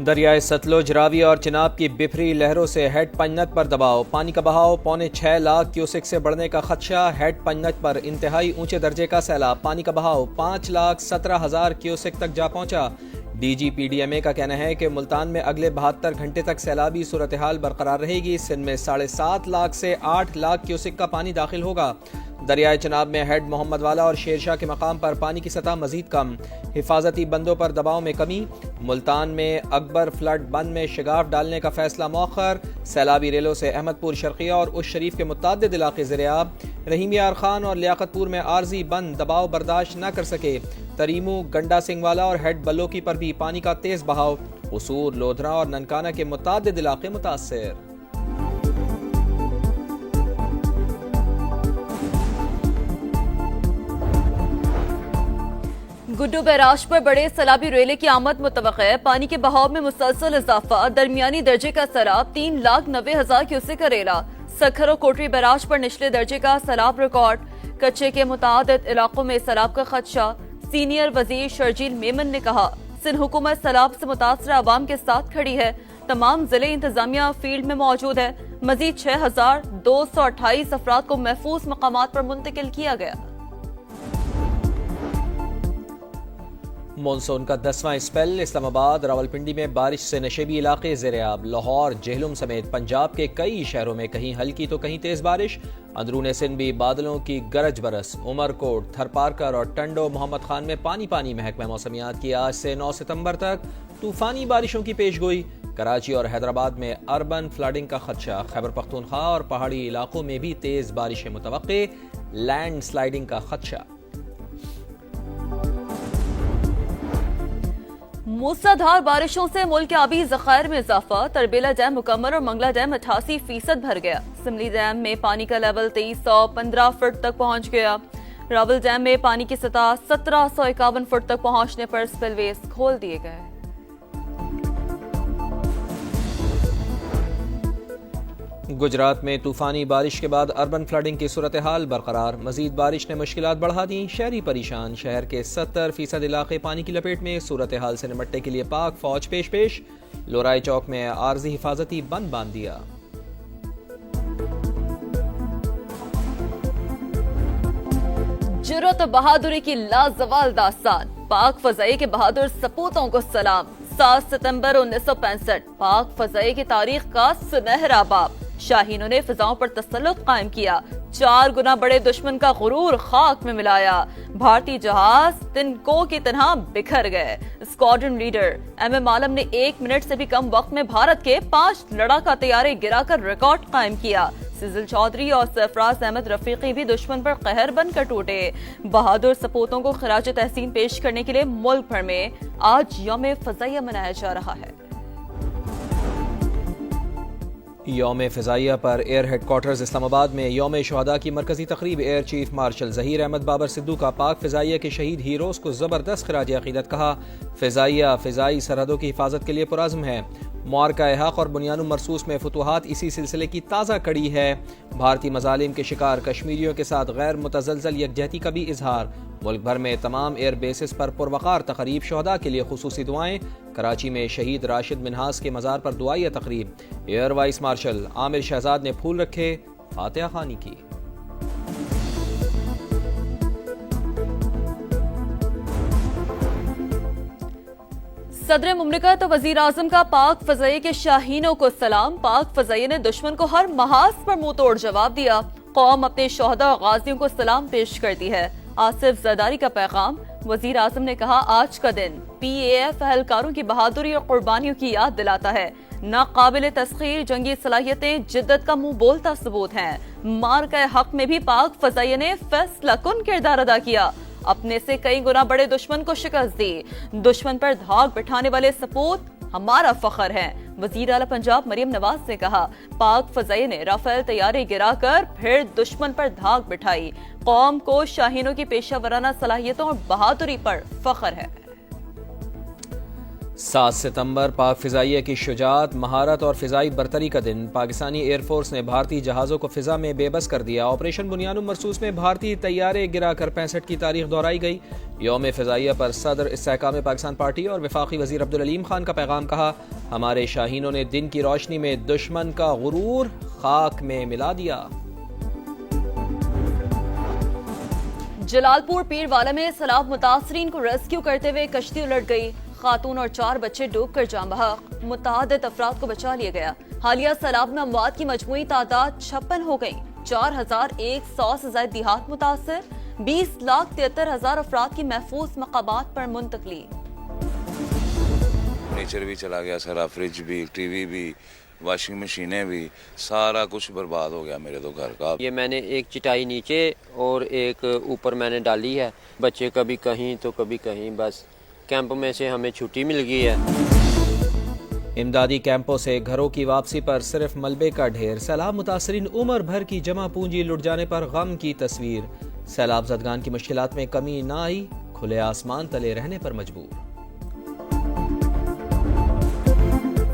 دریائے ستلج، راوی اور چناب کی بپھری لہروں سے ہیڈ پنجنت پر دباؤ، پانی کا بہاؤ 6.25 لاکھ کیوسک سے بڑھنے کا خدشہ، ہیڈ پنجنت پر انتہائی اونچے درجے کا سیلاب، پانی کا بہاؤ 5,17,000 کیوسک تک جا پہنچا۔ D G P D M A کا کہنا ہے کہ ملتان میں اگلے 72 گھنٹے تک سیلابی صورتحال برقرار رہے گی۔ سندھ میں 7.5 لاکھ سے 8 لاکھ کیوسک کا پانی داخل ہوگا۔ دریائے چناب میں ہیڈ محمد والا اور شیرشاہ کے مقام پر پانی کی سطح مزید کم، حفاظتی بندوں پر دباؤ میں کمی۔ ملتان میں اکبر فلڈ بند میں شگاف ڈالنے کا فیصلہ مؤخر، سیلابی ریلوں سے احمد پور شرقیہ اور اس شریف کے متعدد علاقے زیرآب۔ رحیم یار خان اور لیاقت پور میں عارضی بند، دباؤ برداشت نہ کر سکے۔ تریمو، گنڈا سنگھ والا اور ہیڈ بلوکی پر بھی پانی کا تیز بہاؤ، قصور، لودھرا اور ننکانہ کے متعدد علاقے متاثر۔ گڈو بیراج پر بڑے سیلابی ریلے کی آمد متوقع ہے۔ پانی کے بہاؤ میں مسلسل اضافہ، درمیانی درجے کا سیلاب 3,90,000 کیوسک کا ریلا۔ سکھر اور کوٹری بیراج پر نچلے درجے کا سیلاب ریکارڈ، کچے کے متعدد علاقوں میں سیلاب کا خدشہ۔ سینئر وزیر شرجیل میمن نے کہا، سندھ حکومت سیلاب سے متاثرہ عوام کے ساتھ کھڑی ہے، تمام ضلع انتظامیہ فیلڈ میں موجود ہے۔ مزید 6,228 افراد کو محفوظ مقامات پر منتقل کیا گیا۔ مونسون کا 10واں اسپیل، اسلام آباد، راولپنڈی میں بارش سے نشیبی علاقے زیرآب۔ لاہور، جہلم سمیت پنجاب کے کئی شہروں میں کہیں ہلکی تو کہیں تیز بارش۔ اندرون سندھ بھی بادلوں کی گرج برس۔ عمرکوٹ، تھرپارکر اور ٹنڈو محمد خان میں پانی محکمہ موسمیات کی آج سے 9 ستمبر تک طوفانی بارشوں کی پیشگوئی۔ کراچی اور حیدرآباد میں اربن فلڈنگ کا خدشہ۔ خیبر پختونخوا اور پہاڑی علاقوں میں بھی تیز بارشیں متوقع، لینڈ سلائیڈنگ کا خدشہ۔ موسلادھار بارشوں سے ملک کے آبی ذخائر میں اضافہ، تربیلا ڈیم مکمل اور منگلہ ڈیم 88% بھر گیا۔ سملی ڈیم میں پانی کا لیول 2315 فٹ تک پہنچ گیا۔ راول ڈیم میں پانی کی سطح 1751 فٹ تک پہنچنے پر سپل ویز کھول دیے گئے۔ گجرات میں طوفانی بارش کے بعد اربن فلڈنگ کی صورتحال برقرار، مزید بارش نے مشکلات بڑھا دیں، شہری پریشان۔ شہر کے 70% علاقے پانی کی لپیٹ میں، صورتحال سے نمٹنے کے لیے پاک فوج پیش۔ لورائے چوک میں عارضی حفاظتی بند باندھ دیا۔ جرأت و بہادری کی لازوال داستان، پاک فضائیہ کے بہادر سپوتوں کو سلام۔ 7 ستمبر 1965 پاک فضائیہ کی تاریخ کا سنہرا باب، شاہینوں نے فضاؤں پر تسلط قائم کیا، 4 گنا بڑے دشمن کا غرور خاک میں ملایا، بھارتی جہاز تنکوں کی طرح بکھر گئے۔ اسکواڈرن لیڈر ایم ایم عالم نے 1 منٹ سے بھی کم وقت میں بھارت کے 5 لڑاکا طیارے گرا کر ریکارڈ قائم کیا۔ سیزل چودھری اور سرفراز احمد رفیقی بھی دشمن پر قہر بن کر ٹوٹے۔ بہادر سپوتوں کو خراج تحسین پیش کرنے کے لیے ملک بھر میں آج یوم فضائیہ منایا جا رہا ہے۔ یوم فضائیہ پر air headquarters Islamabad میں یوم شہداء کی مرکزی تقریب، air chief marshal Zaheer Ahmed Babar Sidhu کا پاک فضائیہ کے شہید ہیروز کو زبردست خراج عقیدت، کہا فضائیہ فضائی سرحدوں کی حفاظت کے لیے پرعزم ہے۔ معرکہ حق اور بنیان مرصوص میں فتوحات اسی سلسلے کی تازہ کڑی ہے۔ بھارتی مظالم کے شکار کشمیریوں کے ساتھ غیر متزلزل یکجہتی کا بھی اظہار۔ ملک بھر میں تمام ایئر بیسز پر پروقار تقریب، شہداء کے لیے خصوصی دعائیں۔ کراچی میں شہید راشد منہاس کے مزار پر دعائیہ تقریب، ایئر وائس مارشل عامر شہزاد نے پھول رکھے، فاتحہ خوانی کی۔ صدر مملکت اور وزیر اعظم کا پاک فضائیہ کے شاہینوں کو سلام۔ پاک فضائیہ نے دشمن کو ہر محاذ پر منہ توڑ جواب دیا۔ قوم اپنے شہداء اور غازیوں کو سلام پیش کرتی ہے۔ آصف زرداری کا پیغام، وزیر اعظم نے کہا آج کا دن پی اے ایف اہلکاروں کی بہادری اور قربانیوں کی یاد دلاتا ہے۔ ناقابل تسخیر جنگی صلاحیتیں جدت کا منہ بولتا ثبوت ہیں۔ معرکہ حق میں بھی پاک فضائیہ نے فیصلہ کن کردار ادا کیا، اپنے سے کئی گنا بڑے دشمن کو شکست دی۔ دشمن پر دھاک بٹھانے والے سپوت ہمارا فخر ہے۔ وزیر اعلیٰ پنجاب مریم نواز نے کہا پاک فضائیہ نے رافیل طیارے گرا کر پھر دشمن پر دھاک بٹھائی، قوم کو شاہینوں کی پیشہ ورانہ صلاحیتوں اور بہادری پر فخر ہے۔ 7 ستمبر پاک فضائیہ کی شجاعت، مہارت اور فضائی برتری کا دن۔ پاکستانی ایئر فورس نے بھارتی جہازوں کو فضا میں بے بس کر دیا۔ آپریشن بنیان مرصوص میں بھارتی طیارے گرا کر 65 کی تاریخ دہرائی گئی۔ یوم فضائیہ پر صدر استحکام پاکستان پارٹی اور وفاقی وزیر عبدالعلیم خان کا پیغام، کہا ہمارے شاہینوں نے دن کی روشنی میں دشمن کا غرور خاک میں ملا دیا۔ جلال پور پیر والا میں سیلاب متاثرین کو ریسکیو کرتے ہوئے کشتی الٹ گئی۔ خاتون اور 4 بچے ڈوب کر جاں بحق، متعدد افراد کو بچا لیا گیا۔ حالیہ سیلاب میں اموات کی مجموعی تعداد 56 ہو گئی۔ 4100 سے زائد دیہات متاثر، 20,73,000 افراد کی محفوظ مقامات پر منتقلی۔ نیچر بھی چلا گیا سارا، فریج بھی، ٹی وی بھی، واشنگ مشینیں بھی، سارا کچھ برباد ہو گیا میرے تو گھر کا۔ یہ میں نے ایک چٹائی نیچے اور ایک اوپر میں نے ڈالی ہے، بچے کبھی کہیں تو کبھی کہیں، بس کیمپ میں سے ہمیں چھٹی مل گئی ہے۔ امدادی کیمپوں سے گھروں کی واپسی پر صرف ملبے کا ڈھیر، سیلاب متاثرین عمر بھر کی جمع پونجی لٹ جانے پر غم کی تصویر۔ سیلاب زدگان کی مشکلات میں کمی نہ آئی، کھلے آسمان تلے رہنے پر مجبور۔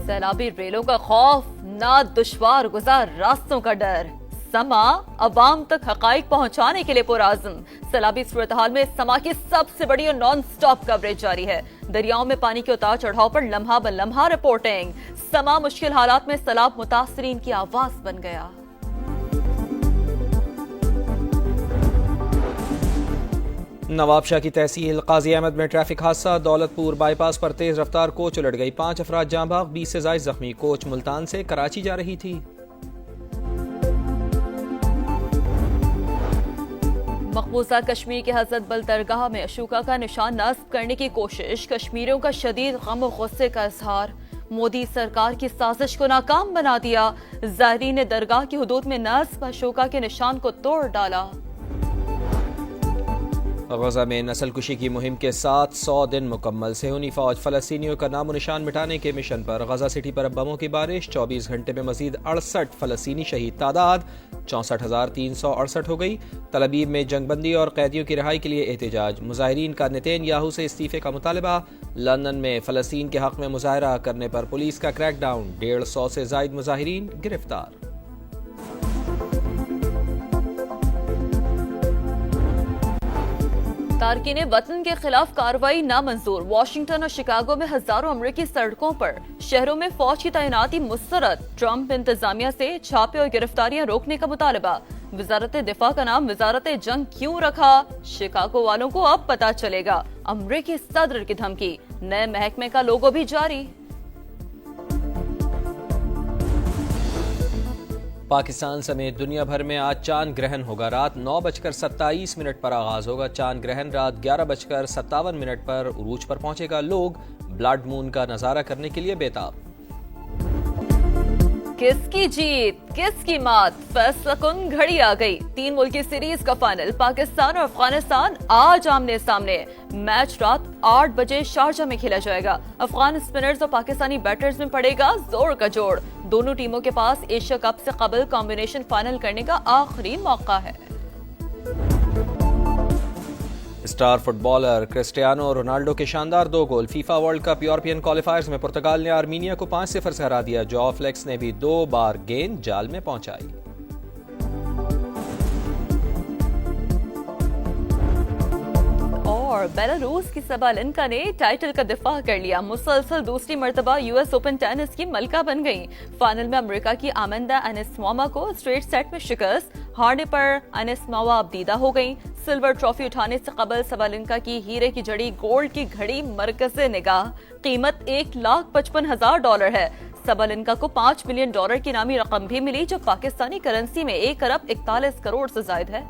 سیلابی ریلوں کا خوف، نہ دشوار گزار راستوں کا ڈر، سما عوام تک حقائق پہنچانے کے لیے پرعزم۔ سیلابی صورتحال میں سما کی سب سے بڑی اور نان سٹاپ کوریج جاری ہے۔ دریاؤں میں پانی کے اتار چڑھاؤ پر لمحہ بہ لمحہ رپورٹنگ۔ سما مشکل حالات میں سیلاب متاثرین کی آواز بن گیا۔ نواب شاہ کی تحصیل قاضی احمد میں ٹریفک حادثہ، دولت پور بائی پاس پر تیز رفتار کوچ الٹ گئی، 5 افراد جاں بحق، 20 سے زائد زخمی۔ کوچ ملتان سے کراچی جا رہی تھی۔ مقبوضہ کشمیر کی حضرت بل درگاہ میں اشوکا کا نشان نصب کرنے کی کوشش، کشمیریوں کا شدید غم و غصے کا اظہار۔ مودی سرکار کی سازش کو ناکام بنا دیا، زائرین درگاہ کی حدود میں نصب اشوکا کے نشان کو توڑ ڈالا۔ غزہ میں نسل کشی کی مہم کے 700 دن مکمل، صہیونی فوج فلسطینیوں کا نام و نشان مٹانے کے مشن پر۔ غزہ سٹی پر اب بموں کی بارش، 24 گھنٹے میں مزید 68 فلسطینی شہید، تعداد 64,368 ہو گئی۔ تل ابیب میں جنگ بندی اور قیدیوں کی رہائی کے لیے احتجاج، مظاہرین کا نتین یاہو سے استعفے کا مطالبہ۔ لندن میں فلسطین کے حق میں مظاہرہ کرنے پر پولیس کا کریک ڈاؤن، 150 سے زائد مظاہرین گرفتار۔ تارکین وطن کے خلاف کارروائی نامنظور، واشنگٹن اور شکاگو میں ہزاروں امریکی سڑکوں پر، شہروں میں فوج کی تعیناتی مسترد۔ ٹرمپ انتظامیہ سے چھاپے اور گرفتاریاں روکنے کا مطالبہ۔ وزارت دفاع کا نام وزارت جنگ کیوں رکھا؟ شکاگو والوں کو اب پتہ چلے گا۔ امریکی صدر کی دھمکی، نئے محکمے کا لوگو بھی جاری۔ پاکستان سمیت دنیا بھر میں آج چاند گرہن ہوگا، رات 9:27 پر آغاز ہوگا۔ چاند گرہن رات 11:57 پر عروج پر پہنچے گا، لوگ بلڈ مون کا نظارہ کرنے کے لیے بےتاب۔ کس کی جیت کس کی مات، فیصلہ کن گھڑی آ گئی۔ 3 ملکی سیریز کا فائنل، پاکستان اور افغانستان آج آمنے سامنے۔ میچ رات 8 بجے شارجہ میں کھیلا جائے گا۔ افغان اسپنرز اور پاکستانی بیٹرز میں پڑے گا زور کا جوڑ۔ دونوں ٹیموں کے پاس ایشیا کپ سے قبل کمبینیشن فائنل کرنے کا آخری موقع ہے۔ Star footballer Cristiano Ronaldo کے شاندار 2 goal, FIFA World Cup European qualifiers میں پرتگال نے آرمینیا کو 5-0 سے ہرا دیا۔ جو فلیکس نے بھی 2 بار گیند جال میں پہنچائی۔ اور بیلاروس کی سبالنکا نے ٹائٹل کا دفاع کر لیا، مسلسل دوسری مرتبہ US اوپن ٹینس کی ملکہ بن گئی۔ فائنل میں امریکہ کی آمندا انیسمووا کو اسٹریٹ سیٹ میں شکست، ہارنے پر انیسمووا اب دیدہ ہو گئی۔ سلور ٹرافی اٹھانے سے قبل سبالنکا کی ہیرے کی جڑی گولڈ کی گھڑی مرکز نگاہ، قیمت $1,55,000 ہے۔ سبالنکا کو $5 ملین کی انعامی رقم بھی ملی، جو پاکستانی کرنسی میں 1 ارب 41 کروڑ سے زائد ہے۔